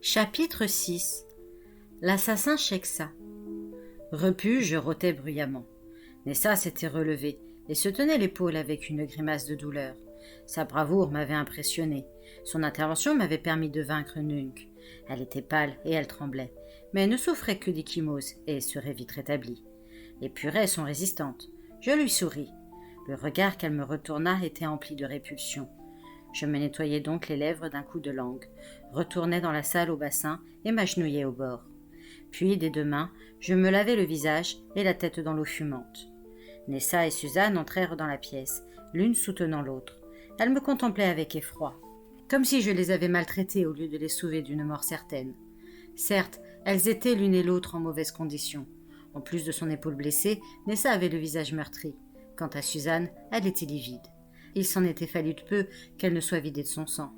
Chapitre 6. L'assassin Shekhsa. Repu, je rotais bruyamment. Nessa s'était relevée et se tenait l'épaule avec une grimace de douleur. Sa bravoure m'avait impressionné. Son intervention m'avait permis de vaincre Nunk. Elle était pâle et elle tremblait, mais elle ne souffrait que d'ecchymose et serait vite rétablie. Les purées sont résistantes. Je lui souris. Le regard qu'elle me retourna était empli de répulsion. Je me nettoyai donc les lèvres d'un coup de langue, retournai dans la salle au bassin et m'agenouillai au bord. Puis, des deux mains, je me lavai le visage et la tête dans l'eau fumante. Nessa et Suzanne entrèrent dans la pièce, l'une soutenant l'autre. Elles me contemplaient avec effroi, comme si je les avais maltraitées au lieu de les sauver d'une mort certaine. Certes, elles étaient l'une et l'autre en mauvaise condition. En plus de son épaule blessée, Nessa avait le visage meurtri. Quant à Suzanne, elle était livide. Il s'en était fallu de peu qu'elle ne soit vidée de son sang.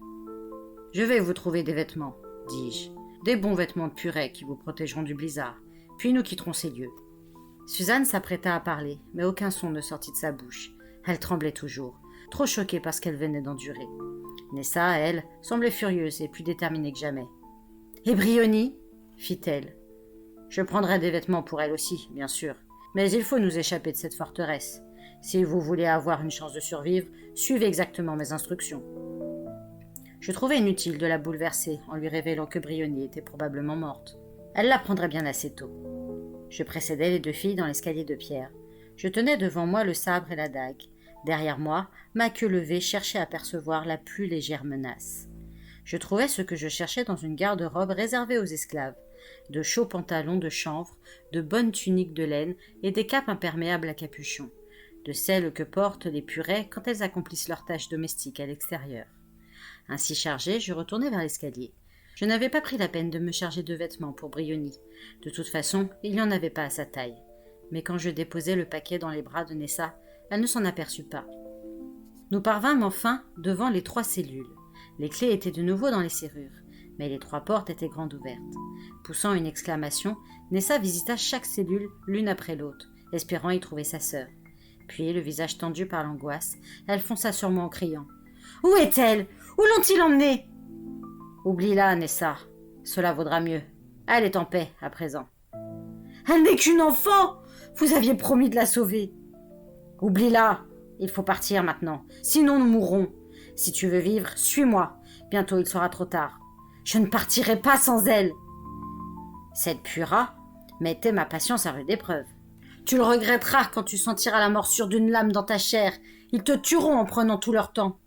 « Je vais vous trouver des vêtements, dis-je. Des bons vêtements de purée qui vous protégeront du blizzard. Puis nous quitterons ces lieux. » Suzanne s'apprêta à parler, mais aucun son ne sortit de sa bouche. Elle tremblait toujours, trop choquée par ce qu'elle venait d'endurer. Nessa, elle, semblait furieuse et plus déterminée que jamais. « Et Briony ?» fit-elle. « Je prendrai des vêtements pour elle aussi, bien sûr. Mais il faut nous échapper de cette forteresse. Si vous voulez avoir une chance de survivre, suivez exactement mes instructions. » Je trouvais inutile de la bouleverser en lui révélant que Briony était probablement morte. Elle l'apprendrait bien assez tôt. Je précédais les deux filles dans l'escalier de pierre. Je tenais devant moi le sabre et la dague. Derrière moi, ma queue levée cherchait à percevoir la plus légère menace. Je trouvais ce que je cherchais dans une garde-robe réservée aux esclaves. De chauds pantalons de chanvre, de bonnes tuniques de laine et des capes imperméables à capuchon. De celles que portent les purées quand elles accomplissent leurs tâches domestiques à l'extérieur. Ainsi chargée, je retournai vers l'escalier. Je n'avais pas pris la peine de me charger de vêtements pour Briony. De toute façon, il n'y en avait pas à sa taille. Mais quand je déposai le paquet dans les bras de Nessa, elle ne s'en aperçut pas. Nous parvînmes enfin devant les 3 cellules. Les clés étaient de nouveau dans les serrures, mais les 3 portes étaient grandes ouvertes. Poussant une exclamation, Nessa visita chaque cellule l'une après l'autre, espérant y trouver sa sœur. Puis, le visage tendu par l'angoisse, elle fonça sur moi en criant « Où est-elle? Où l'ont-ils emmenée ?» « Oublie-la, Nessa. Cela vaudra mieux. Elle est en paix, à présent. »« Elle n'est qu'une enfant! Vous aviez promis de la sauver. »« Oublie-la. Il faut partir maintenant. Sinon, nous mourrons. Si tu veux vivre, suis-moi. Bientôt, il sera trop tard. Je ne partirai pas sans elle. » Cette Pura mettait ma patience à rude épreuve. « Tu le regretteras quand tu sentiras la morsure d'une lame dans ta chair. Ils te tueront en prenant tout leur temps. »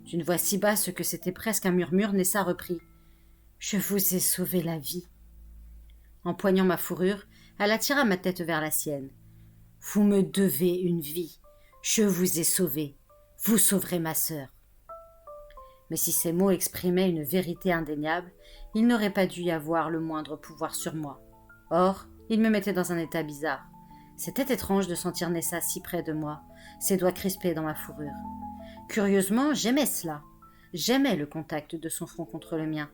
D'une voix si basse que c'était presque un murmure, Nessa reprit. « Je vous ai sauvé la vie. » Empoignant ma fourrure, elle attira ma tête vers la sienne. « Vous me devez une vie. Je vous ai sauvé. Vous sauverez ma sœur. » Mais si ces mots exprimaient une vérité indéniable, il n'aurait pas dû y avoir le moindre pouvoir sur moi. Or, ils me mettaient dans un état bizarre. C'était étrange de sentir Nessa si près de moi, ses doigts crispés dans ma fourrure. Curieusement, j'aimais cela. J'aimais le contact de son front contre le mien.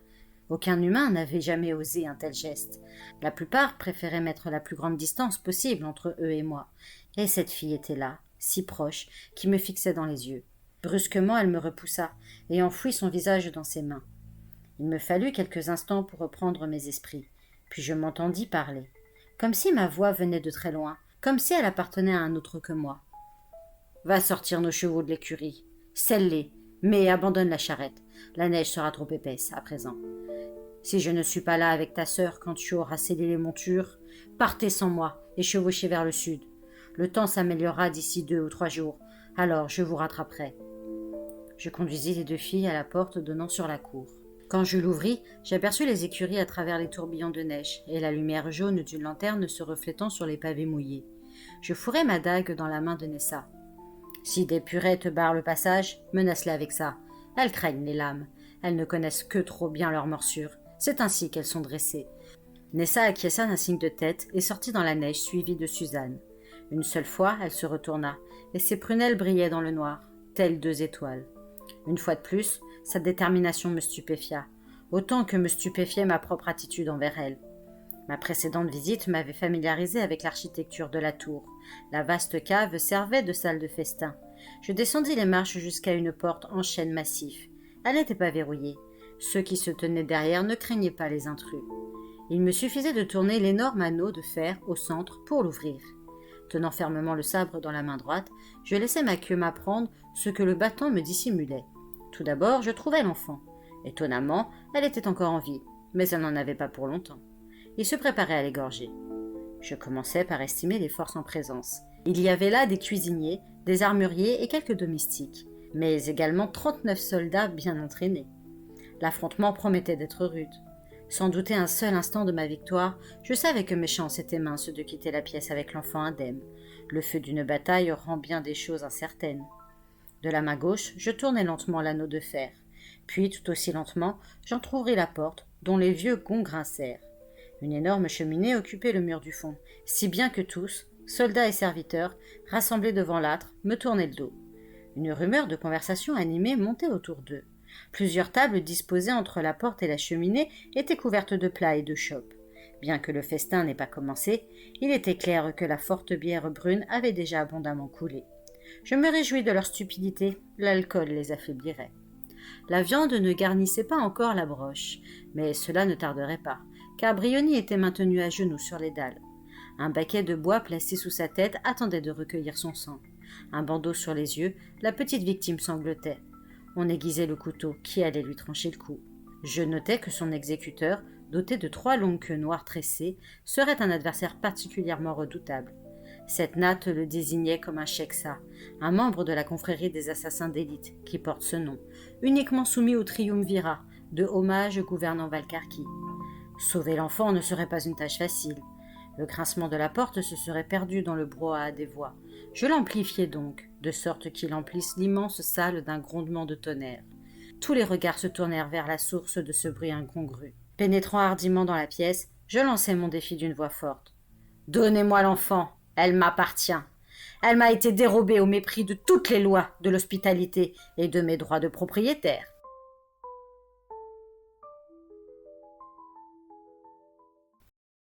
Aucun humain n'avait jamais osé un tel geste. La plupart préféraient mettre la plus grande distance possible entre eux et moi. Et cette fille était là, si proche, qui me fixait dans les yeux. Brusquement, elle me repoussa et enfouit son visage dans ses mains. Il me fallut quelques instants pour reprendre mes esprits. Puis je m'entendis parler. Comme si ma voix venait de très loin, comme si elle appartenait à un autre que moi. « Va sortir nos chevaux de l'écurie. Selle-les, mais abandonne la charrette. La neige sera trop épaisse à présent. Si je ne suis pas là avec ta sœur quand tu auras scellé les montures, partez sans moi et chevauchez vers le sud. Le temps s'améliorera d'ici 2 ou 3 jours, alors je vous rattraperai. » Je conduisis les deux filles à la porte donnant sur la cour. Quand je l'ouvris, j'aperçus les écuries à travers les tourbillons de neige et la lumière jaune d'une lanterne se reflétant sur les pavés mouillés. Je fourrai ma dague dans la main de Nessa. « Si des purées te barrent le passage, menace-les avec ça. Elles craignent les lames. Elles ne connaissent que trop bien leurs morsures. C'est ainsi qu'elles sont dressées. » Nessa acquiesça d'un signe de tête et sortit dans la neige suivie de Suzanne. Une seule fois, elle se retourna, et ses prunelles brillaient dans le noir, telles 2 étoiles. Une fois de plus, sa détermination me stupéfia, autant que me stupéfiait ma propre attitude envers elle. Ma précédente visite m'avait familiarisé avec l'architecture de la tour. La vaste cave servait de salle de festin. Je descendis les marches jusqu'à une porte en chêne massif. Elle n'était pas verrouillée. Ceux qui se tenaient derrière ne craignaient pas les intrus. Il me suffisait de tourner l'énorme anneau de fer au centre pour l'ouvrir. Tenant fermement le sabre dans la main droite, je laissais ma queue m'apprendre ce que le bâton me dissimulait. Tout d'abord, je trouvai l'enfant. Étonnamment, elle était encore en vie, mais elle n'en avait pas pour longtemps. Il se préparait à l'égorger. Je commençai par estimer les forces en présence. Il y avait là des cuisiniers, des armuriers et quelques domestiques, mais également 39 soldats bien entraînés. L'affrontement promettait d'être rude. Sans douter un seul instant de ma victoire, je savais que mes chances étaient minces de quitter la pièce avec l'enfant indemne. Le feu d'une bataille rend bien des choses incertaines. De la main gauche, je tournai lentement l'anneau de fer. Puis, tout aussi lentement, j'entr'ouvris la porte, dont les vieux gonds grincèrent. Une énorme cheminée occupait le mur du fond, si bien que tous, soldats et serviteurs, rassemblés devant l'âtre, me tournaient le dos. Une rumeur de conversation animée montait autour d'eux. Plusieurs tables disposées entre la porte et la cheminée étaient couvertes de plats et de chopes. Bien que le festin n'ait pas commencé, il était clair que la forte bière brune avait déjà abondamment coulé. Je me réjouis de leur stupidité, l'alcool les affaiblirait. La viande ne garnissait pas encore la broche, mais cela ne tarderait pas, car Briony était maintenu à genoux sur les dalles. Un baquet de bois placé sous sa tête attendait de recueillir son sang. Un bandeau sur les yeux, la petite victime sanglotait. On aiguisait le couteau qui allait lui trancher le cou. Je notais que son exécuteur, doté de 3 longues queues noires tressées, serait un adversaire particulièrement redoutable. Cette natte le désignait comme un Sheksa, un membre de la confrérie des assassins d'élite qui porte ce nom, uniquement soumis au triumvirat, de hommage gouvernant Valcarqui. Sauver l'enfant ne serait pas une tâche facile. Le grincement de la porte se serait perdu dans le brouhaha des voix. Je l'amplifiai donc, de sorte qu'il emplisse l'immense salle d'un grondement de tonnerre. Tous les regards se tournèrent vers la source de ce bruit incongru. Pénétrant hardiment dans la pièce, je lançai mon défi d'une voix forte. « Donnez-moi l'enfant, elle m'appartient. Elle m'a été dérobée au mépris de toutes les lois de l'hospitalité et de mes droits de propriétaire.